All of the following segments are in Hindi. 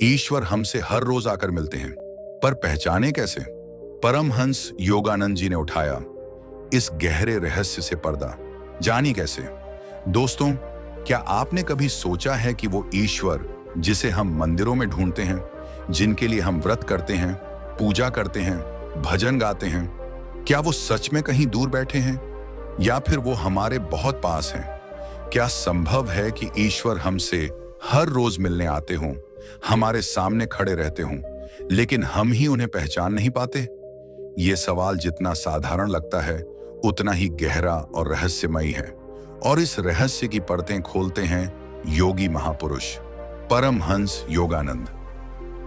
ईश्वर हमसे हर रोज आकर मिलते हैं, पर पहचाने कैसे? परमहंस योगानंद जी ने उठाया इस गहरे रहस्य से पर्दा। जानी कैसे? दोस्तों, क्या आपने कभी सोचा है कि वो ईश्वर जिसे हम मंदिरों में ढूंढते हैं, जिनके लिए हम व्रत करते हैं, पूजा करते हैं, भजन गाते हैं, क्या वो सच में कहीं दूर बैठे हैं या फिर वो हमारे बहुत पास हैं? क्या संभव है कि ईश्वर हमसे हर रोज मिलने आते हों, हमारे सामने खड़े रहते हों, लेकिन हम ही उन्हें पहचान नहीं पाते? ये सवाल जितना साधारण लगता है, उतना ही गहरा और रहस्यमयी है। और इस रहस्य की परतें खोलते हैं योगी महापुरुष परमहंस योगानंद।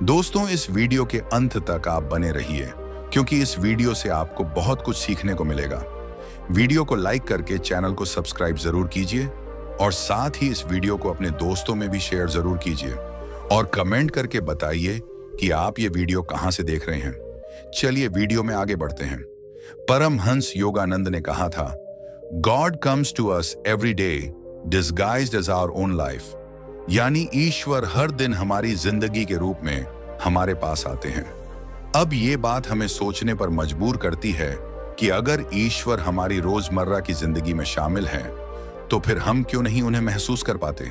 दोस्तों, इस वीडियो के अंत तक आप बने रहिए, क्योंकि इस वीडियो से आपको बहुत कुछ सीखने को मिलेगा। वीडियो को लाइक करके चैनल को सब्सक्राइब जरूर कीजिए और साथ ही इस वीडियो को अपने दोस्तों में भी शेयर जरूर कीजिए और कमेंट करके बताइए कि आप ये वीडियो कहां से देख रहे हैं। चलिए वीडियो में आगे बढ़ते हैं। परमहंस योगानंद ने कहा था, God comes to us every day disguised as our own life. यानी ईश्वर हर दिन हमारी जिंदगी के रूप में हमारे पास आते हैं। अब ये बात हमें सोचने पर मजबूर करती है कि अगर ईश्वर हमारी रोजमर्रा की जिंदगी में शामिल हैं, तो फिर हम क्यों नहीं उन्हें महसूस कर पाते?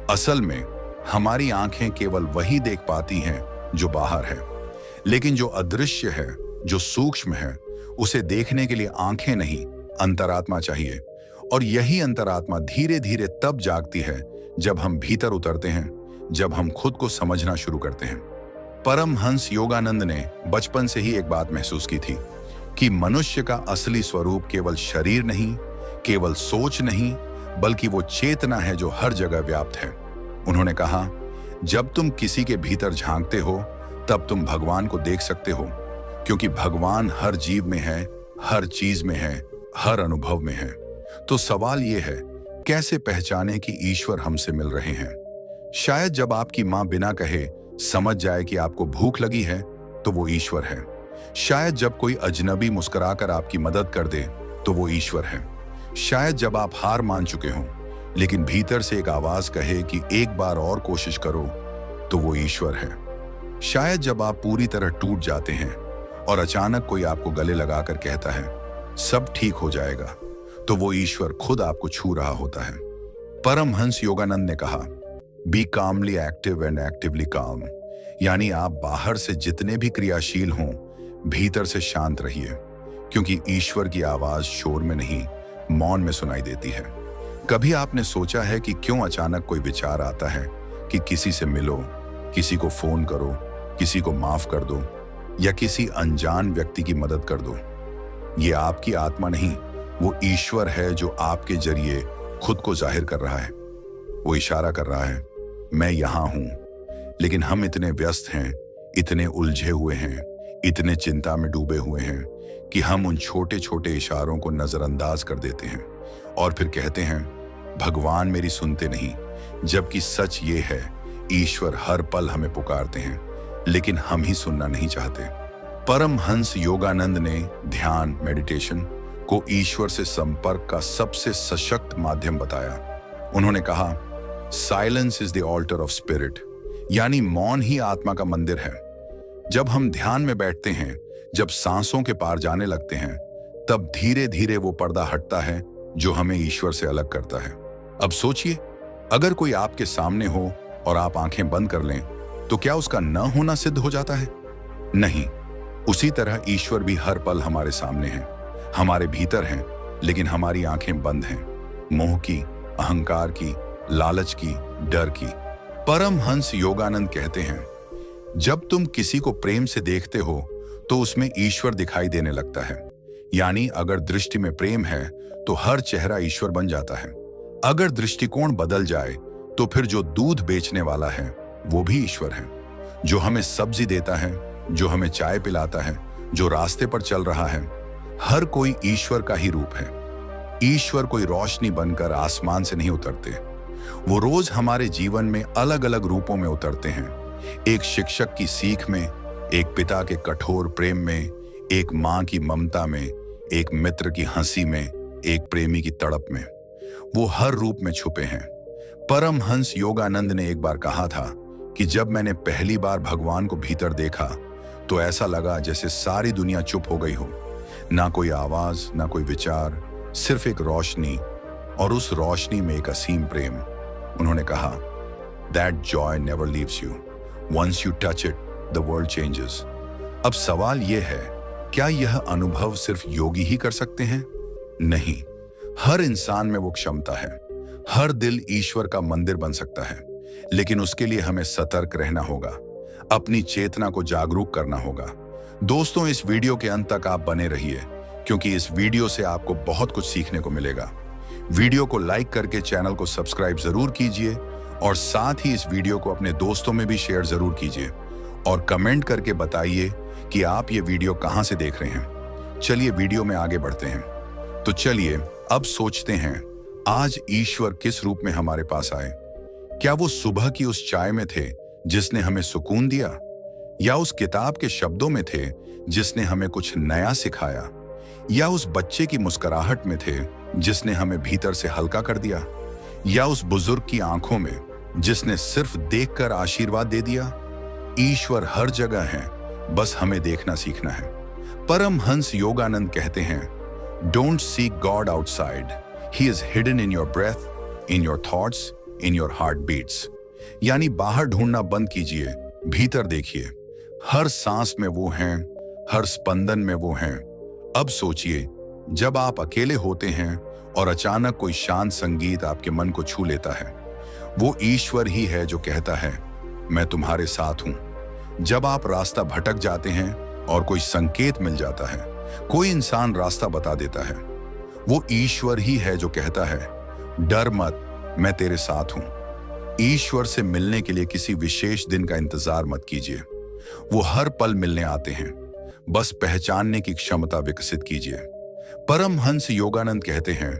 असल में हमारी आंखें केवल वही देख पाती हैं जो बाहर है, लेकिन जो अदृश्य है, जो सूक्ष्म है, उसे देखने के लिए आंखें नहीं, अंतरात्मा चाहिए। और यही अंतरात्मा धीरे धीरे तब जागती है जब हम भीतर उतरते हैं, जब हम खुद को समझना शुरू करते हैं। परमहंस योगानंद ने बचपन से ही एक बात महसूस की थी कि मनुष्य का असली स्वरूप केवल शरीर नहीं, केवल सोच नहीं, बल्कि वो चेतना है जो हर जगह व्याप्त है। उन्होंने कहा, जब तुम किसी के भीतर झांकते हो, तब तुम भगवान को देख सकते हो, क्योंकि भगवान हर जीव में है, हर चीज में है, हर अनुभव में है। तो सवाल यह है, कैसे पहचाने कि ईश्वर हमसे मिल रहे हैं? शायद जब आपकी मां बिना कहे समझ जाए कि आपको भूख लगी है, तो वो ईश्वर है। शायद जब कोई अजनबी मुस्कुराकर आपकी मदद कर दे, तो वो ईश्वर है। शायद जब आप हार मान चुके हों, लेकिन भीतर से एक आवाज कहे कि एक बार और कोशिश करो, तो वो ईश्वर है। शायद जब आप पूरी तरह टूट जाते हैं और अचानक कोई आपको गले लगाकर कहता है, सब ठीक हो जाएगा, तो वो ईश्वर खुद आपको छू रहा होता है। परमहंस योगानंद ने कहा, be calmly active and actively calm. यानी आप बाहर से जितने भी क्रियाशील हों, भीतर से शांत रहिए, क्योंकि ईश्वर की आवाज शोर में नहीं, मौन में सुनाई देती है। कभी आपने सोचा है कि क्यों अचानक कोई विचार आता है कि किसी से मिलो, किसी को फोन करो, किसी को माफ कर दो या किसी अनजान व्यक्ति की मदद कर दो? ये आपकी आत्मा नहीं, वो ईश्वर है जो आपके जरिए खुद को जाहिर कर रहा है। वो इशारा कर रहा है, मैं यहां हूं। लेकिन हम इतने व्यस्त हैं, इतने उलझे हुए हैं, इतने चिंता में डूबे हुए हैं कि हम उन छोटे छोटे इशारों को नजरअंदाज कर देते हैं और फिर कहते हैं, भगवान मेरी सुनते नहीं। जबकि सच ये है, ईश्वर हर पल हमें पुकारते हैं, लेकिन हम ही सुनना नहीं चाहते। परमहंस योगानंद ने ध्यान, मेडिटेशन को ईश्वर से संपर्क का सबसे सशक्त माध्यम बताया। उन्होंने कहा, silence is the alter of spirit. यानी मौन ही आत्मा का मंदिर है। जब हम ध्यान में बैठते हैं, जब सांसों के पार जाने लगते हैं, तब धीरे धीरे वो पर्दा हटता है जो हमें ईश्वर से अलग करता है। अब सोचिए, अगर कोई आपके सामने हो और आप आंखें बंद कर लें, तो क्या उसका न होना सिद्ध हो जाता है? नहीं। उसी तरह ईश्वर भी हर पल हमारे सामने है, हमारे भीतर हैं, लेकिन हमारी आंखें बंद हैं, मोह की, अहंकार की, लालच की, डर की। परमहंस योगानंद कहते हैं, जब तुम किसी को प्रेम से देखते हो, तो उसमें ईश्वर दिखाई देने लगता है। यानी अगर दृष्टि में प्रेम है, तो हर चेहरा ईश्वर बन जाता है। अगर दृष्टिकोण बदल जाए, तो फिर जो दूध बेचने वाला है, वो भी ईश्वर है। जो हमें सब्जी देता है, जो हमें चाय पिलाता है, जो रास्ते पर चल रहा है, हर कोई ईश्वर का ही रूप है। ईश्वर कोई रोशनी बनकर आसमान से नहीं उतरते, वो रोज हमारे जीवन में अलग अलग रूपों में उतरते हैं। एक शिक्षक की सीख में, एक पिता के कठोर प्रेम में, एक माँ की ममता में, एक मित्र की हंसी में, एक प्रेमी की तड़प में। वो हर रूप में छुपे हैं। परमहंस योगानंद ने एक बार कहा था कि जब मैंने पहली बार भगवान को भीतर देखा तो ऐसा लगा जैसे सारी दुनिया चुप हो गई हो। ना कोई आवाज, ना कोई विचार, सिर्फ एक रोशनी, और उस रोशनी में एक असीम प्रेम। उन्होंने कहा, that joy never leaves you, once you touch it the world changes. अब सवाल यह है, क्या यह अनुभव सिर्फ योगी ही कर सकते हैं? नहीं, हर इंसान में वो क्षमता है। हर दिल ईश्वर का मंदिर बन सकता है, लेकिन उसके लिए हमें सतर्क रहना होगा, अपनी चेतना को जागरूक करना होगा। दोस्तों, इस वीडियो के अंत तक आप बने रहिए, क्योंकि इस वीडियो से आपको बहुत कुछ सीखने को मिलेगा। वीडियो को लाइक करके चैनल को सब्सक्राइब जरूर कीजिए और साथ ही इस वीडियो को अपने दोस्तों में भी शेयर जरूर कीजिए और कमेंट करके बताइए कि आप ये वीडियो कहां से देख रहे हैं। चलिए वीडियो में आगे बढ़ते हैं। तो चलिए अब सोचते हैं, आज ईश्वर किस रूप में हमारे पास आए? क्या वो सुबह की उस चाय में थे जिसने हमें सुकून दिया, या उस किताब के शब्दों में थे जिसने हमें कुछ नया सिखाया, या उस बच्चे की मुस्कुराहट में थे जिसने हमें भीतर से हल्का कर दिया, या उस बुजुर्ग की आंखों में जिसने सिर्फ देखकर आशीर्वाद दे दिया? ईश्वर हर जगह है, बस हमें देखना सीखना है। परमहंस योगानंद कहते हैं, don't seek God outside, he is hidden in your breath, in your thoughts, in your heart beats. यानी बाहर ढूंढना बंद कीजिए, भीतर देखिए। हर सांस में वो हैं, हर स्पंदन में वो हैं। अब सोचिए, जब आप अकेले होते हैं और अचानक कोई शांत संगीत आपके मन को छू लेता है, वो ईश्वर ही है जो कहता है, मैं तुम्हारे साथ हूं। जब आप रास्ता भटक जाते हैं और कोई संकेत मिल जाता है, कोई इंसान रास्ता बता देता है, वो ईश्वर ही है जो कहता है, डर मत, मैं तेरे साथ हूं। ईश्वर से मिलने के लिए किसी विशेष दिन का इंतजार मत कीजिए, वो हर पल मिलने आते हैं। बस पहचानने की क्षमता विकसित कीजिए। परमहंस योगानंद कहते हैं,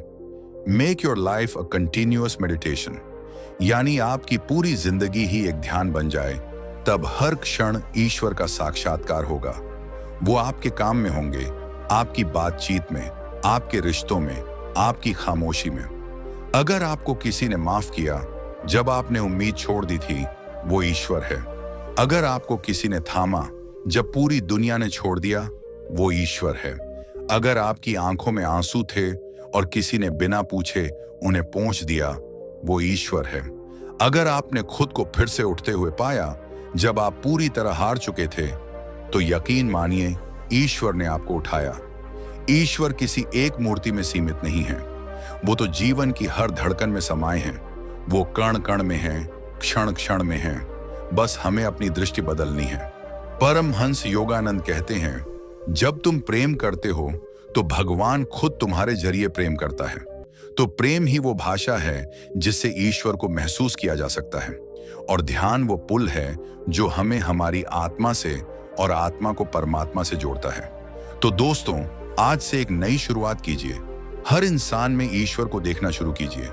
make your life a continuous meditation. यानी आपकी पूरी जिंदगी ही एक ध्यान बन जाए, तब हर क्षण ईश्वर का साक्षात्कार होगा। वो आपके काम में होंगे, आपकी बातचीत में, आपके रिश्तों में, आपकी खामोशी में। अगर आपको किसी ने माफ किया जब आपने उम्मीद छोड़ दी थी, वो ईश्वर है। अगर आपको किसी ने थामा जब पूरी दुनिया ने छोड़ दिया, वो ईश्वर है। अगर आपकी आंखों में आंसू थे और किसी ने बिना पूछे उन्हें पोंछ दिया, वो ईश्वर है। अगर आपने खुद को फिर से उठते हुए पाया जब आप पूरी तरह हार चुके थे, तो यकीन मानिए ईश्वर ने आपको उठाया। ईश्वर किसी एक मूर्ति में सीमित नहीं है, वो तो जीवन की हर धड़कन में समाये हैं। वो कण कण में हैं, क्षण क्षण में हैं, बस हमें अपनी दृष्टि बदलनी है। परमहंस योगानंद कहते हैं, जब तुम प्रेम करते हो तो भगवान खुद तुम्हारे जरिए प्रेम करता है। तो प्रेम ही वो भाषा है जिससे ईश्वर को महसूस किया जा सकता है, और ध्यान वो पुल है जो हमें हमारी आत्मा से और आत्मा को परमात्मा से जोड़ता है। तो दोस्तों, आज से एक नई शुरुआत कीजिए। हर इंसान में ईश्वर को देखना शुरू कीजिए।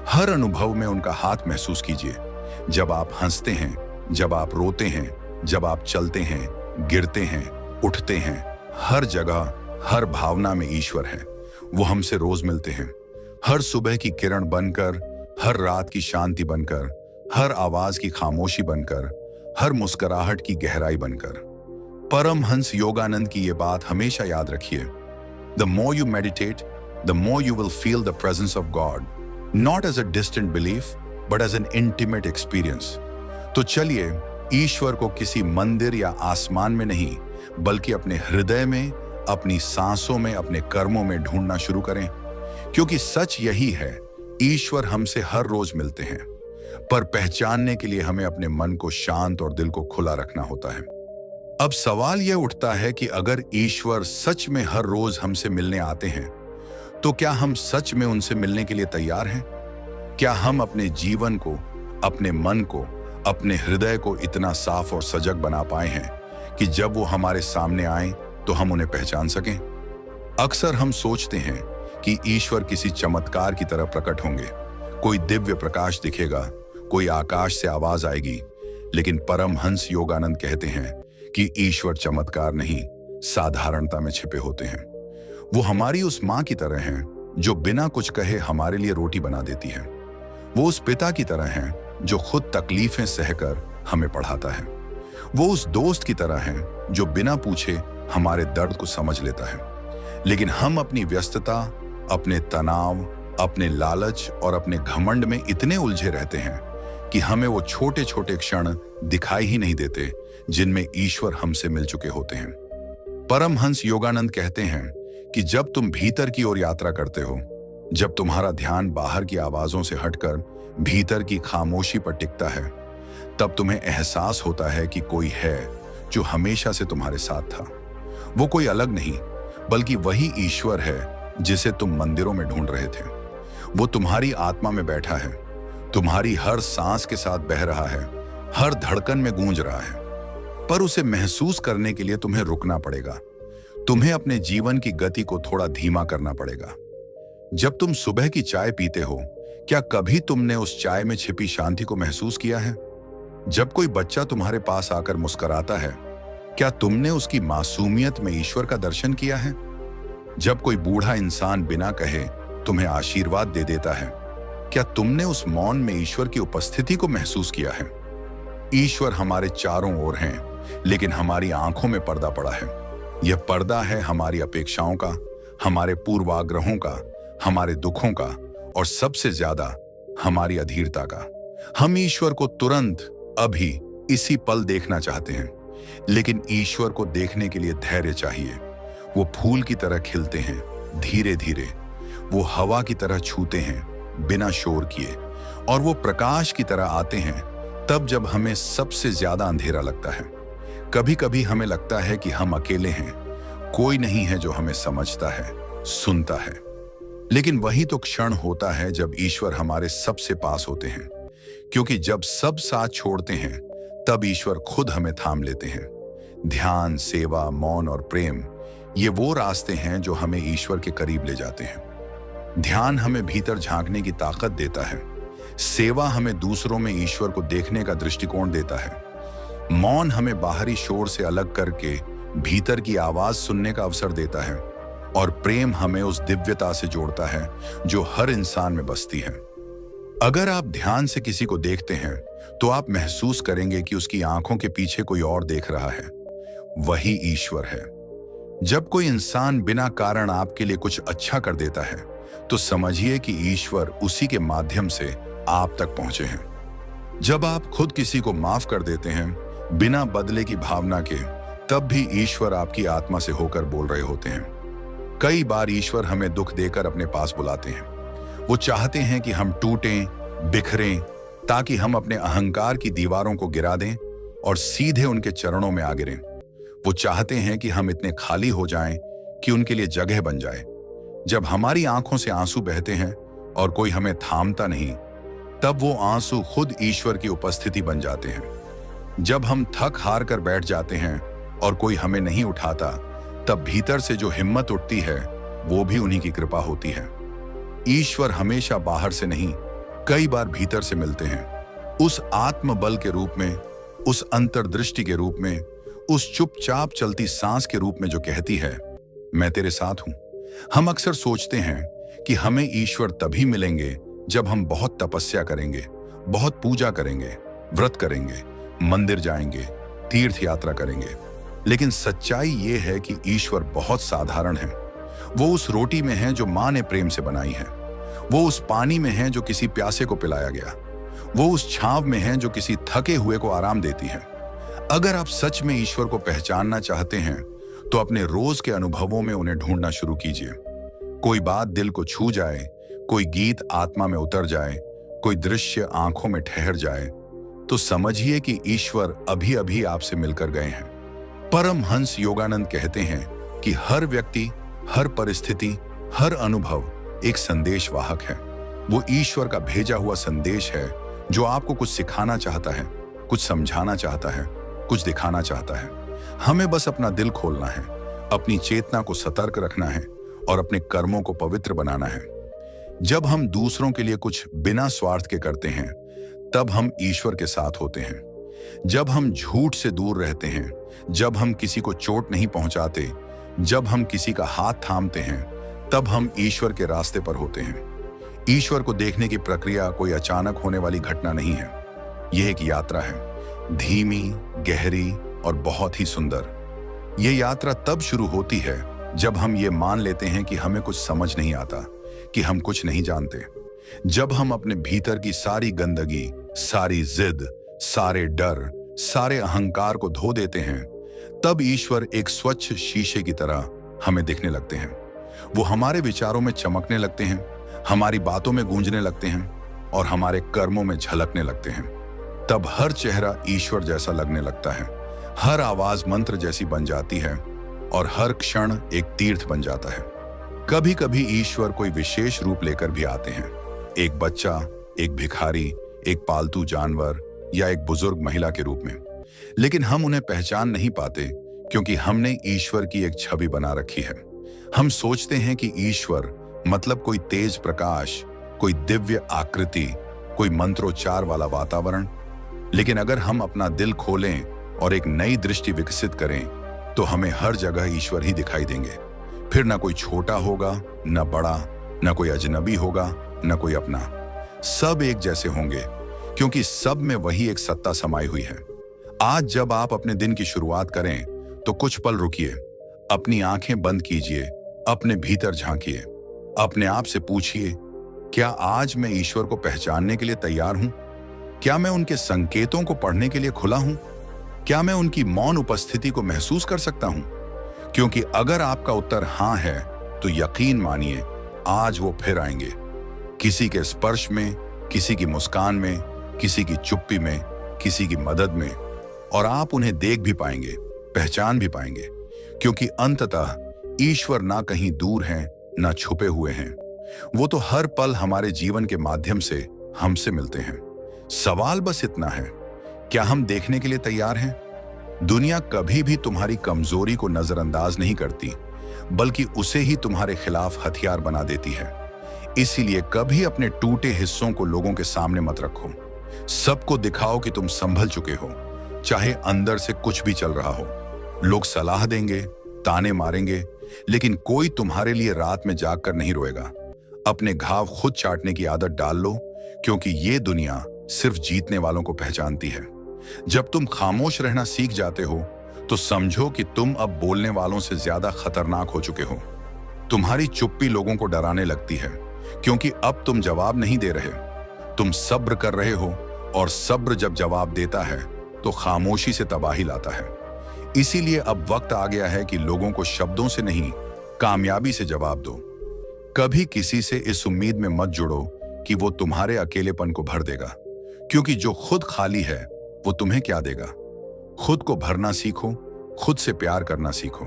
हर अनुभव में उनका हाथ महसूस कीजिए। जब आप हंसते हैं, जब आप रोते हैं, जब आप चलते हैं, गिरते हैं, उठते हैं, हर जगह, हर भावना में ईश्वर है। वो हमसे रोज मिलते हैं, हर सुबह की किरण बनकर, हर रात की शांति बनकर, हर आवाज की खामोशी बनकर, हर मुस्कुराहट की गहराई बनकर। परमहंस योगानंद की ये बात हमेशा याद रखिए, the more you meditate, the more you will feel the presence of God, not as a distant belief but as an intimate experience. तो चलिए ईश्वर को किसी मंदिर या आसमान में नहीं, बल्कि अपने हृदय में, अपनी सांसों में, अपने कर्मों में ढूंढना शुरू करें, क्योंकि सच यही है, ईश्वर हमसे हर रोज मिलते हैं, पर पहचानने के लिए हमें अपने मन को शांत और दिल को खुला रखना होता है। अब सवाल यह उठता है कि अगर ईश्वर सच में हर रोज हमसे मिलने आते हैं, तो क्या हम सच में उनसे मिलने के लिए तैयार हैं? क्या हम अपने जीवन को, अपने मन को, अपने हृदय को इतना साफ और सजग बना पाए हैं कि जब वो हमारे सामने आए तो हम उन्हें पहचान सकें? अक्सर हम सोचते हैं कि ईश्वर किसी चमत्कार की तरह प्रकट होंगे, कोई दिव्य प्रकाश दिखेगा, कोई आकाश से आवाज आएगी, लेकिन परमहंस योगानंद कहते हैं कि ईश्वर चमत्कार नहीं, साधारणता में छिपे होते हैं। वो हमारी उस माँ की तरह हैं जो बिना कुछ कहे हमारे लिए रोटी बना देती है। वो उस पिता की तरह हैं जो खुद तकलीफें सहकर हमें पढ़ाता है। वो उस दोस्त की तरह है जो बिना पूछे हमारे दर्द को समझ लेता है। लेकिन हम अपनी व्यस्तता, अपने तनाव, अपने लालच और अपने घमंड में इतने उलझे रहते हैं कि हमें वो छोटे छोटे क्षण दिखाई ही नहीं देते जिनमें ईश्वर हमसे मिल चुके होते हैं। परमहंस योगानंद कहते हैं कि जब तुम भीतर की ओर यात्रा करते हो, जब तुम्हारा ध्यान बाहर की आवाजों से हटकर भीतर की खामोशी पर टिकता है, तब तुम्हें एहसास होता है कि कोई है जो हमेशा से तुम्हारे साथ था। वो कोई अलग नहीं, बल्कि वही ईश्वर है जिसे तुम मंदिरों में ढूंढ रहे थे। वो तुम्हारी आत्मा में बैठा है, तुम्हारी हर सांस के साथ बह रहा है, हर धड़कन में गूंज रहा है। पर उसे महसूस करने के लिए तुम्हें रुकना पड़ेगा। तुम्हें अपने जीवन की गति को थोड़ा धीमा करना पड़ेगा। जब तुम सुबह की चाय पीते हो, क्या कभी तुमने उस चाय में छिपी शांति को महसूस किया है? जब कोई बच्चा तुम्हारे पास आकर मुस्कुराता है, क्या तुमने उसकी मासूमियत में ईश्वर का दर्शन किया है? जब कोई बूढ़ा इंसान बिना कहे तुम्हें आशीर्वाद दे देता है, क्या तुमने उस मौन में ईश्वर की उपस्थिति को महसूस किया है? ईश्वर हमारे चारों ओर हैं, लेकिन हमारी आंखों में पर्दा पड़ा है। यह पर्दा है हमारी अपेक्षाओं का, हमारे पूर्वाग्रहों का, हमारे दुखों का और सबसे ज्यादा हमारी अधीरता का। हम ईश्वर को तुरंत, अभी, इसी पल देखना चाहते हैं, लेकिन ईश्वर को देखने के लिए धैर्य चाहिए। वो फूल की तरह खिलते हैं, धीरे धीरे। वो हवा की तरह छूते हैं, बिना शोर किए। और वो प्रकाश की तरह आते हैं तब जब हमें सबसे ज्यादा अंधेरा लगता है। कभी कभी हमें लगता है कि हम अकेले हैं, कोई नहीं है जो हमें समझता है, सुनता है। लेकिन वही तो क्षण होता है जब ईश्वर हमारे सबसे पास होते हैं, क्योंकि जब सब साथ छोड़ते हैं तब ईश्वर खुद हमें थाम लेते हैं। ध्यान, सेवा, मौन और प्रेम, ये वो रास्ते हैं जो हमें ईश्वर के करीब ले जाते हैं। ध्यान हमें भीतर झांकने की ताकत देता है। सेवा हमें दूसरों में ईश्वर को देखने का दृष्टिकोण देता है। मौन हमें बाहरी शोर से अलग करके भीतर की आवाज सुनने का अवसर देता है। और प्रेम हमें उस दिव्यता से जोड़ता है जो हर इंसान में बसती है। अगर आप ध्यान से किसी को देखते हैं तो आप महसूस करेंगे कि उसकी आंखों के पीछे कोई और देख रहा है। वही ईश्वर है। जब कोई इंसान बिना कारण आपके लिए कुछ अच्छा कर देता है, तो समझिए कि ईश्वर उसी के माध्यम से आप तक पहुंचे हैं। जब आप खुद किसी को माफ कर देते हैं बिना बदले की भावना के, तब भी ईश्वर आपकी आत्मा से होकर बोल रहे होते हैं। कई बार ईश्वर हमें दुख देकर अपने पास बुलाते हैं। वो चाहते हैं कि हम टूटें, बिखरें, ताकि हम अपने अहंकार की दीवारों को गिरा दें और सीधे उनके चरणों में आ गिरें। वो चाहते हैं कि हम इतने खाली हो जाएं कि उनके लिए जगह बन जाए। जब हमारी आंखों से आंसू बहते हैं और कोई हमें थामता नहीं, तब वो आंसू खुद ईश्वर की उपस्थिति बन जाते हैं। जब हम थक हार कर बैठ जाते हैं और कोई हमें नहीं उठाता, तब भीतर से जो हिम्मत उठती है वो भी उन्हीं की कृपा होती है। ईश्वर हमेशा बाहर से नहीं, कई बार भीतर से मिलते हैं। उस आत्मबल के रूप में, उस अंतर्दृष्टि के रूप में, उस चुपचाप चलती सांस के रूप में जो कहती है, मैं तेरे साथ हूं। हम अक्सर सोचते हैं कि हमें ईश्वर तभी मिलेंगे जब हम बहुत तपस्या करेंगे, बहुत पूजा करेंगे, व्रत करेंगे, मंदिर जाएंगे, तीर्थ यात्रा करेंगे। लेकिन सच्चाई ये है कि ईश्वर बहुत साधारण है। वो उस रोटी में है जो माँ ने प्रेम से बनाई है। वो उस पानी में है जो किसी प्यासे को पिलाया गया। वो उस छांव में है जो किसी थके हुए को आराम देती है। अगर आप सच में ईश्वर को पहचानना चाहते हैं, तो अपने रोज के अनुभवों में उन्हें ढूंढना शुरू कीजिए। कोई बात दिल को छू जाए, कोई गीत आत्मा में उतर जाए, कोई दृश्य आंखों में ठहर जाए, तो समझिए कि ईश्वर अभी अभी आपसे मिलकर गए हैं। परमहंस योगानंद कहते हैं कि हर व्यक्ति, हर परिस्थिति, हर अनुभव एक संदेश वाहक है। वो ईश्वर का भेजा हुआ संदेश है जो आपको कुछ सिखाना चाहता है, कुछ समझाना चाहता है, कुछ दिखाना चाहता है। हमें बस अपना दिल खोलना है, अपनी चेतना को सतर्क रखना है और अपने कर्मों को पवित्र बनाना है। जब हम दूसरों के लिए कुछ बिना स्वार्थ के करते हैं, तब हम ईश्वर के साथ होते हैं। जब हम झूठ से दूर रहते हैं, जब हम किसी को चोट नहीं पहुंचाते, जब हम किसी का हाथ थामते हैं, तब हम ईश्वर के रास्ते पर होते हैं। ईश्वर को देखने की प्रक्रिया कोई अचानक होने वाली घटना नहीं है। यह एक यात्रा है। धीमी, गहरी और बहुत ही सुंदर। ये यात्रा तब शुरू होती है जब हम ये मान लेते हैं कि हमें कुछ समझ नहीं आता, कि हम कुछ नहीं जानते। जब हम अपने भीतर की सारी गंदगी, सारी जिद, सारे डर, सारे अहंकार को धो देते हैं, तब ईश्वर एक स्वच्छ शीशे की तरह हमें दिखने लगते हैं। वो हमारे विचारों में चमकने लगते हैं, हमारी बातों में गूंजने लगते हैं और हमारे कर्मों में झलकने लगते हैं। तब हर चेहरा ईश्वर जैसा लगने लगता है, हर आवाज मंत्र जैसी बन जाती है और हर क्षण एक तीर्थ बन जाता है। कभी कभी ईश्वर कोई विशेष रूप लेकर भी आते हैं, एक बच्चा, एक भिखारी, एक पालतू जानवर या एक बुजुर्ग महिला के रूप में। लेकिन हम उन्हें पहचान नहीं पाते क्योंकि हमने ईश्वर की एक छवि बना रखी है। हम सोचते हैं कि ईश्वर मतलब कोई तेज प्रकाश, कोई दिव्य आकृति, कोई मंत्रोच्चार वाला वातावरण। लेकिन अगर हम अपना दिल खोलें और एक नई दृष्टि विकसित करें तो हमें हर जगह ईश्वर ही दिखाई देंगे। फिर ना कोई छोटा होगा, न बड़ा, न कोई अजनबी होगा, न कोई अपना। सब एक जैसे होंगे क्योंकि सब में वही एक सत्ता समाई हुई है। आज जब आप अपने दिन की शुरुआत करें तो कुछ पल रुकिए, अपनी आंखें बंद कीजिए, अपने भीतर झांकिए, अपने आप से पूछिए, क्या आज मैं ईश्वर को पहचानने के लिए तैयार हूं? क्या मैं उनके संकेतों को पढ़ने के लिए खुला हूं? क्या मैं उनकी मौन उपस्थिति को महसूस कर सकता हूं? क्योंकि अगर आपका उत्तर हां है तो यकीन मानिए आज वो फिर आएंगे, किसी के स्पर्श में, किसी की मुस्कान में, किसी की चुप्पी में, किसी की मदद में। और आप उन्हें देख भी पाएंगे, पहचान भी पाएंगे, क्योंकि अंततः ईश्वर ना कहीं दूर हैं, ना छुपे हुए हैं। वो तो हर पल हमारे जीवन के माध्यम से हमसे मिलते हैं। सवाल बस इतना है, क्या हम देखने के लिए तैयार हैं? दुनिया कभी भी तुम्हारी कमजोरी को नजरअंदाज नहीं करती, बल्कि उसे ही तुम्हारे खिलाफ हथियार बना देती है। इसीलिए कभी अपने टूटे हिस्सों को लोगों के सामने मत रखो। सबको दिखाओ कि तुम संभल चुके हो, चाहे अंदर से कुछ भी चल रहा हो। लोग सलाह देंगे, ताने मारेंगे, लेकिन कोई तुम्हारे लिए रात में जाग कर नहीं रोएगा। अपने घाव खुद चाटने की आदत डाल लो, क्योंकि ये दुनिया सिर्फ जीतने वालों को पहचानती है। जब तुम खामोश रहना सीख जाते हो तो समझो कि तुम अब बोलने वालों से ज्यादा खतरनाक हो चुके हो। तुम्हारी चुप्पी लोगों को डराने लगती है, क्योंकि अब तुम जवाब नहीं दे रहे, तुम सब्र कर रहे हो, और सब्र जब जवाब देता है तो खामोशी से तबाही लाता है। इसीलिए अब वक्त आ गया है कि लोगों को शब्दों से नहीं, कामयाबी से जवाब दो। कभी किसी से इस उम्मीद में मत जुड़ो कि वो तुम्हारे अकेलेपन को भर देगा, क्योंकि जो खुद खाली है वो तुम्हें क्या देगा। खुद को भरना सीखो, खुद से प्यार करना सीखो।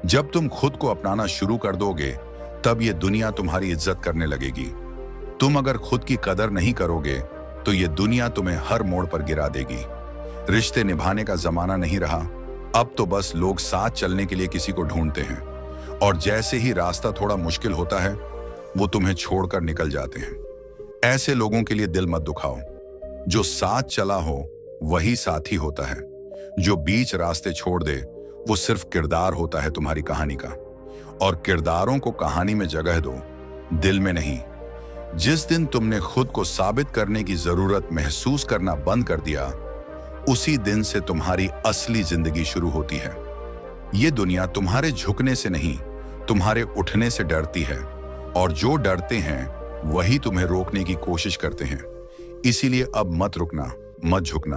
जब तुम खुद को अपनाना शुरू कर दोगे तब ये दुनिया तुम्हारी इज्जत करने लगेगी। तुम अगर खुद की कदर नहीं करोगे तो ये दुनिया तुम्हें हर मोड़ पर गिरा देगी। रिश्ते निभाने का जमाना नहीं रहा, अब तो बस लोग साथ चलने के लिए किसी को ढूंढते हैं, और जैसे ही रास्ता थोड़ा मुश्किल होता है वो तुम्हें छोड़कर निकल जाते हैं। ऐसे लोगों के लिए दिल मत दुखाओ। जो साथ चला हो वही साथी होता है, जो बीच रास्ते छोड़ दे वो सिर्फ किरदार होता है तुम्हारी कहानी का। और किरदारों को कहानी में जगह दो, दिल में नहीं। जिस दिन तुमने खुद को साबित करने की जरूरत महसूस करना बंद कर दिया, उसी दिन से तुम्हारी असली जिंदगी शुरू होती है। ये दुनिया तुम्हारे झुकने से नहीं, तुम्हारे उठने से डरती है, और जो डरते हैं वही तुम्हें रोकने की कोशिश करते हैं। इसीलिए अब मत रुकना, मत झुकना,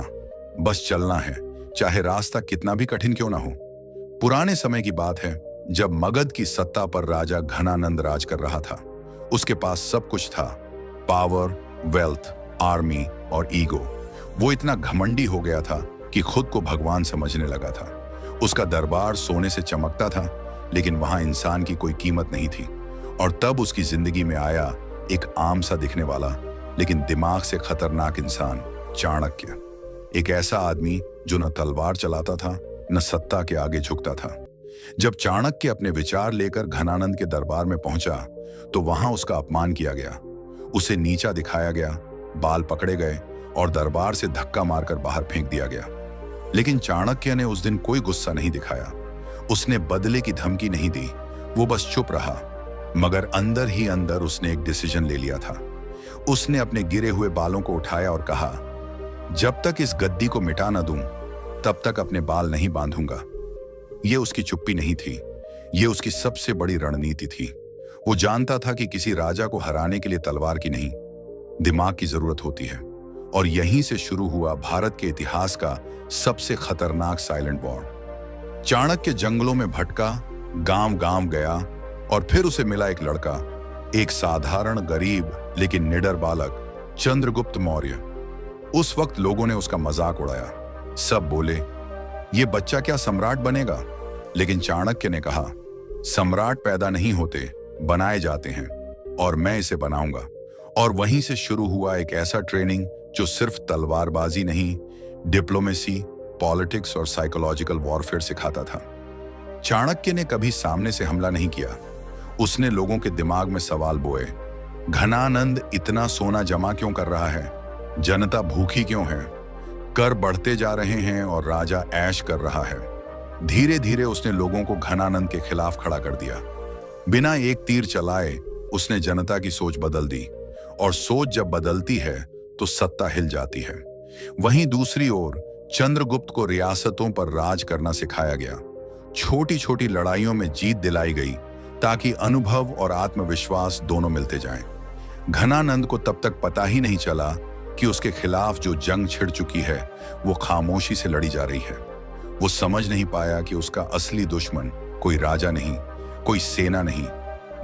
बस चलना है, चाहे रास्ता कितना भी कठिन क्यों ना हो। पुराने समय की बात है जब मगध की सत्ता पर राजा घनानंद राज कर रहा था। उसके पास सब कुछ था, पावर, वेल्थ, आर्मी और ईगो। वो इतना घमंडी हो गया था कि खुद को भगवान समझने लगा था। उसका दरबार सोने से चमकता था, लेकिन वहां इंसान की कोई कीमत नहीं थी। और तब उसकी जिंदगी में आया एक आम सा दिखने वाला लेकिन दिमाग से खतरनाक इंसान, चाणक्य। एक ऐसा आदमी जो न तलवार चलाता था, न सत्ता के आगे झुकता था। जब चाणक्य अपने विचार लेकर घनानंद के दरबार में पहुंचा तो वहां उसका अपमान किया गया, उसे नीचा दिखाया गया, बाल पकड़े गए और दरबार से धक्का मारकर बाहर फेंक दिया गया। लेकिन चाणक्य ने उस दिन कोई गुस्सा नहीं दिखाया, उसने बदले की धमकी नहीं दी, वो बस चुप रहा। मगर अंदर ही अंदर उसने एक डिसीजन ले लिया था। उसने अपने गिरे हुए बालों को उठाया और कहा, जब तक इस गद्दी को मिटा न दूं, तब तक अपने बाल नहीं बांधूंगा। ये उसकी चुप्पी नहीं थी, ये उसकी सबसे बड़ी रणनीति थी। वो जानता था कि किसी राजा को हराने के लिए तलवार की नहीं, दिमाग की जरूरत होती है। और यहीं से शुरू हुआ भारत के इतिहास का सबसे खतरनाक साइलेंट वॉर। चाणक्य जंगलों में भटका, गांव गांव गया, और फिर उसे मिला एक लड़का, एक साधारण गरीब लेकिन निडर बालक, चंद्रगुप्त मौर्य। उस वक्त लोगों ने उसका मजाक उड़ाया। सब बोले, ये बच्चा क्या सम्राट बनेगा? लेकिन चाणक्य ने कहा, सम्राट पैदा नहीं होते, बनाए जाते हैं, और मैं इसे बनाऊंगा। और वहीं से शुरू हुआ एक ऐसा ट्रेनिंग जो सिर्फ तलवारबाजी नहीं, डिप्लोमेसी, पॉलिटिक्स और साइकोलॉजिकल वॉरफेयर सिखाता था। चाणक्य ने कभी सामने से हमला नहीं किया। उसने लोगों के दिमाग में सवाल बोए। घनानंद इतना सोना जमा क्यों कर रहा है? जनता भूखी क्यों है? कर बढ़ते जा रहे हैं और राजा ऐश कर रहा है। धीरे धीरे उसने लोगों को घनानंद के खिलाफ खड़ा कर दिया। बिना एक तीर चलाए उसने जनता की सोच बदल दी, और सोच जब बदलती है तो सत्ता हिल जाती है। वहीं दूसरी ओर चंद्रगुप्त को रियासतों पर राज करना सिखाया गया। छोटी छोटी लड़ाइयों में जीत दिलाई गई ताकि अनुभव और आत्मविश्वास दोनों मिलते जाएं। घनानंद को तब तक पता ही नहीं चला कि उसके खिलाफ जो जंग छिड़ चुकी है वो खामोशी से लड़ी जा रही है। वो समझ नहीं पाया कि उसका असली दुश्मन कोई राजा नहीं, कोई सेना नहीं,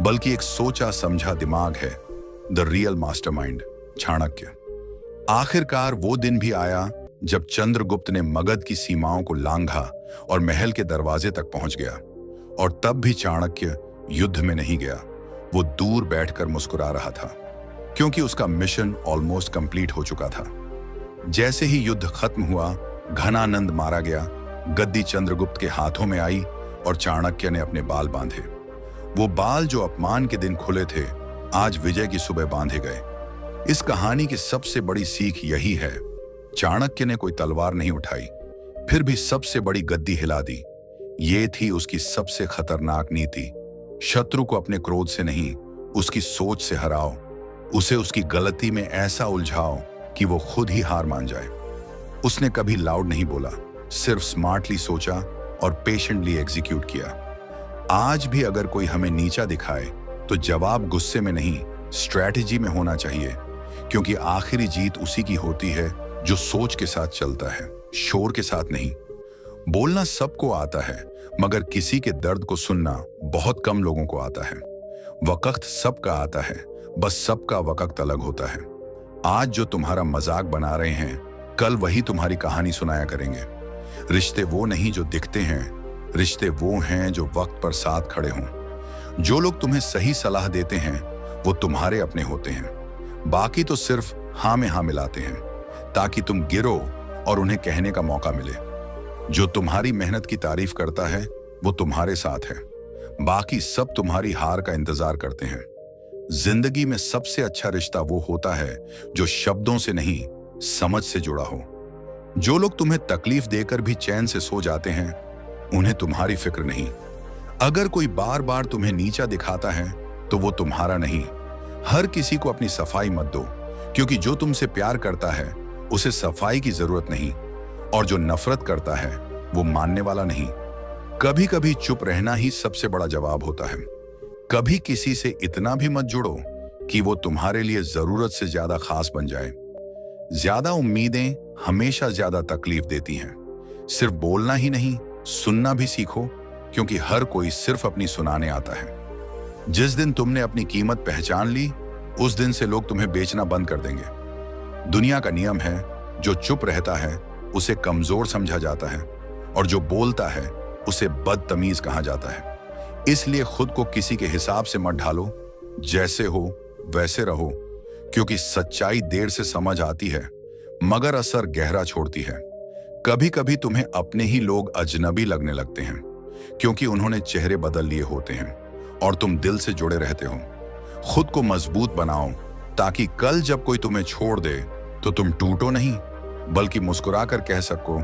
बल्कि एक सोचा समझा दिमाग है, द रियल मास्टरमाइंड, चाणक्य। आखिरकार वो दिन भी आया जब चंद्रगुप्त ने मगध की सीमाओं को लांघा और महल के दरवाजे तक पहुंच गया। और तब भी चाणक्य युद्ध में नहीं गया। वो दूर बैठकर मुस्कुरा रहा था, क्योंकि उसका मिशन ऑलमोस्ट कंप्लीट हो चुका था। जैसे ही युद्ध खत्म हुआ, घनानंद मारा गया, गद्दी चंद्रगुप्त के हाथों में आई और चाणक्य ने अपने बाल बांधे। वो बाल जो अपमान के दिन खुले थे, आज विजय की सुबह बांधे गए। इस कहानी की सबसे बड़ी सीख यही है, चाणक्य ने कोई तलवार नहीं उठाई, फिर भी सबसे बड़ी गद्दी हिला दी। ये थी उसकी सबसे खतरनाक नीति। शत्रु को अपने क्रोध से नहीं, उसकी सोच से हराओ। उसे उसकी गलती में ऐसा उलझाओ कि वो खुद ही हार मान जाए। उसने कभी लाउड नहीं बोला, सिर्फ स्मार्टली सोचा और पेशेंटली एग्जीक्यूट किया। आज भी अगर कोई हमें नीचा दिखाए तो जवाब गुस्से में नहीं, स्ट्रैटेजी में होना चाहिए, क्योंकि आखिरी जीत उसी की होती है जो सोच के साथ चलता है, शोर के साथ नहीं। बोलना सबको आता है, मगर किसी के दर्द को सुनना बहुत कम लोगों को आता है। वक्त सबका आता है, बस सबका वक्त अलग होता है। आज जो तुम्हारा मजाक बना रहे हैं, कल वही तुम्हारी कहानी सुनाया करेंगे। रिश्ते वो नहीं जो दिखते हैं, रिश्ते वो हैं जो वक्त पर साथ खड़े हों। जो लोग तुम्हें सही सलाह देते हैं वो तुम्हारे अपने होते हैं, बाकी तो सिर्फ हाँ में हाँ मिलाते हैं ताकि तुम गिरो और उन्हें कहने का मौका मिले। जो तुम्हारी मेहनत की तारीफ करता है वो तुम्हारे साथ है, बाकी सब तुम्हारी हार का इंतजार करते हैं। जिंदगी में सबसे अच्छा रिश्ता वो होता है जो शब्दों से नहीं, समझ से जुड़ा हो। जो लोग तुम्हें तकलीफ देकर भी चैन से सो जाते हैं, उन्हें तुम्हारी फिक्र नहीं। अगर कोई बार बार तुम्हें नीचा दिखाता है तो वो तुम्हारा नहीं। हर किसी को अपनी सफाई मत दो, क्योंकि जो तुमसे प्यार करता है उसे सफाई की जरूरत नहीं, और जो नफरत करता है वो मानने वाला नहीं। कभी कभी चुप रहना ही सबसे बड़ा जवाब होता है। कभी किसी से इतना भी मत जुड़ो कि वो तुम्हारे लिए जरूरत से ज्यादा खास बन जाए। ज्यादा उम्मीदें हमेशा ज्यादा तकलीफ देती हैं। सिर्फ बोलना ही नहीं, सुनना भी सीखो, क्योंकि हर कोई सिर्फ अपनी सुनाने आता है। जिस दिन तुमने अपनी कीमत पहचान ली, उस दिन से लोग तुम्हें बेचना बंद कर देंगे। दुनिया का नियम है, जो चुप रहता है उसे कमजोर समझा जाता है, और जो बोलता है उसे बदतमीज कहा जाता है। इसलिए खुद को किसी के हिसाब से मत ढालो, जैसे हो वैसे रहो, क्योंकि सच्चाई देर से समझ आती है मगर असर गहरा छोड़ती है। कभी कभी तुम्हें अपने ही लोग अजनबी लगने लगते हैं, क्योंकि उन्होंने चेहरे बदल लिए होते हैं और तुम दिल से जुड़े रहते हो। खुद को मजबूत बनाओ ताकि कल जब कोई तुम्हें छोड़ दे तो तुम टूटो नहीं, बल्कि मुस्कुराकर कह सको,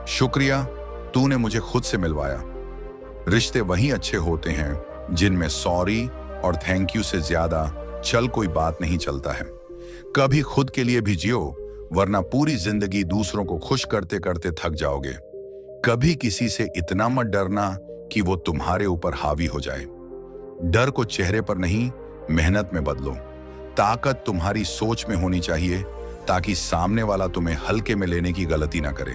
शुक्रिया, तूने मुझे खुद से मिलवाया। रिश्ते वही अच्छे होते हैं जिनमें सॉरी और थैंक यू से ज्यादा चल कोई बात नहीं चलता है। कभी खुद के लिए भी जियो, वरना पूरी जिंदगी दूसरों को खुश करते करते थक जाओगे। कभी किसी से इतना मत डरना कि वो तुम्हारे ऊपर हावी हो जाए। डर को चेहरे पर नहीं, मेहनत में बदलो। ताकत तुम्हारी सोच में होनी चाहिए, ताकि सामने वाला तुम्हें हल्के में लेने की गलती ना करे।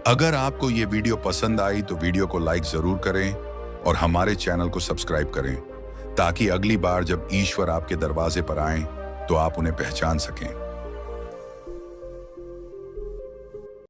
अगर आपको ये वीडियो पसंद आई तो वीडियो को लाइक जरूर करें और हमारे चैनल को सब्सक्राइब करें, ताकि अगली बार जब ईश्वर आपके दरवाजे पर आए तो आप उन्हें पहचान सकें।